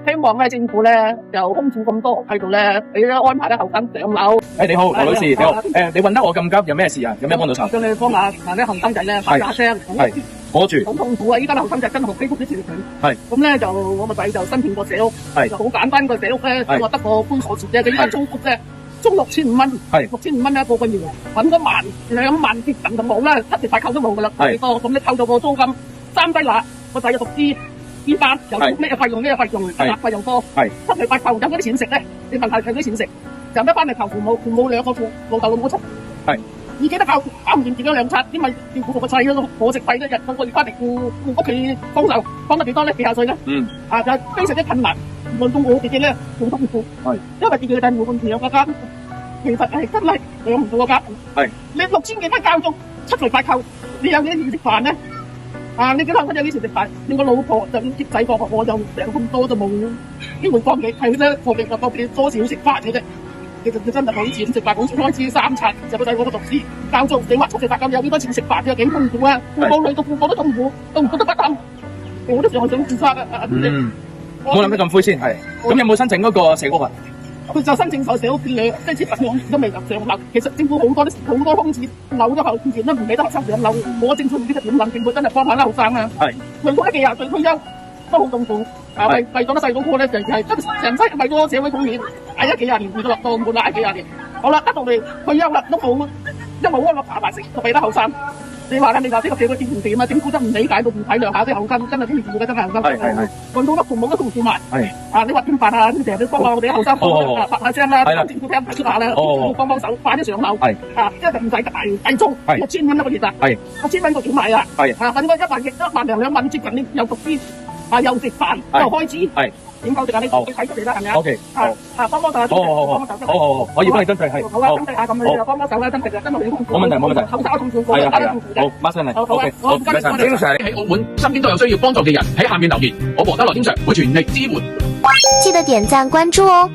希望咧政府咧就空置咁多喺度咧，俾咧安排得後生上樓。你好，羅女士，你好。你搵得我咁急，有咩事啊？有咩幫到手？叫你幫下啲後生仔咧發下聲。係，我住。好痛苦啊！依家啲後生仔真係學 Facebook 啲條片。係。咁咧就我個仔就申請個社屋，就好簡單個社屋咧，我得個搬鎖匙啫，佢依家租屋啫。租6500蚊，係6500蚊一個月，搵個2萬接近就冇啦，7、8扣都冇噶啦，幾多咁你扣到個租金3低啦，個仔又讀醫班，又咩費用費用多，7、8扣有嗰啲錢食咧，你問下佢啲錢食，就得翻嚟求父母兩個老豆老母出，自己都搞唔掂自己兩餐，因為照顧個細咯，伙食費都日個月翻嚟顧屋企幫手，幫得幾多咧？幾廿歲咧？就非常之困難。無論到我自己咧好痛苦，因為自己嘅冇咁養個家，其實係真係養唔到個家。你6000幾蚊交租，7、8扣，你有幾多錢食飯咧？你幾多蚊有幾錢食飯？你個老婆就接仔個，我就成咁多就冇機會幫你，係咧我哋就幫你多少食飯嘅啫。其實真係冇錢食飯，好似開支3餐，就個仔我個讀書交租，你話7、8扣有幾多錢食飯嘅？幾痛苦啊！父母女到父母都痛苦，都唔覺得不堪，我都想自殺啊！冇諗得咁灰先，係。咁有冇申請嗰個社屋啊？佢就申請咗社屋2年，即係2年都未入上樓。其實政府好多空置樓咗後前都唔俾得學生上樓。我政府唔知佢點諗，政府真係幫下啲後生啊！佢嗰啲幾廿歲退休都好痛苦，為咗啲細佬哥咧就係真成世為咗社會貢獻，捱咗幾廿年，佢都落當冇啦，捱幾廿年。好啦，得到你退休啦，都冇一冇安樂爬埋食，就俾得後生。你話啦，你話呢個社會點唔掂啊？政府都唔理解到，唔體諒下啲後生，真係天住嘅真係後生。揾到得父母都同住埋。你話點辦啊？咁成日都幫下我哋啲後生發下聲啦，政府聽出下啦，幫手，快啲上樓。即係唔使大租，6000蚊一個月啊！6000蚊個點買啊？揾個1萬2萬接近，你又讀書又食飯又開支。點搞掂啊？你睇出嚟啦，係咪啊 ？OK，幫手啊！好，可以幫你登記係。好啊，登記下咁你就幫手啦，登記啊，真係好痛苦。冇問題。後生痛苦，好，馬上嚟。OK，好，唔該晒。丁 Sir 喺澳門身邊都有需要幫助嘅人，喺下面留言，我羅丁 Sir會全力支援。記得點讚關注哦。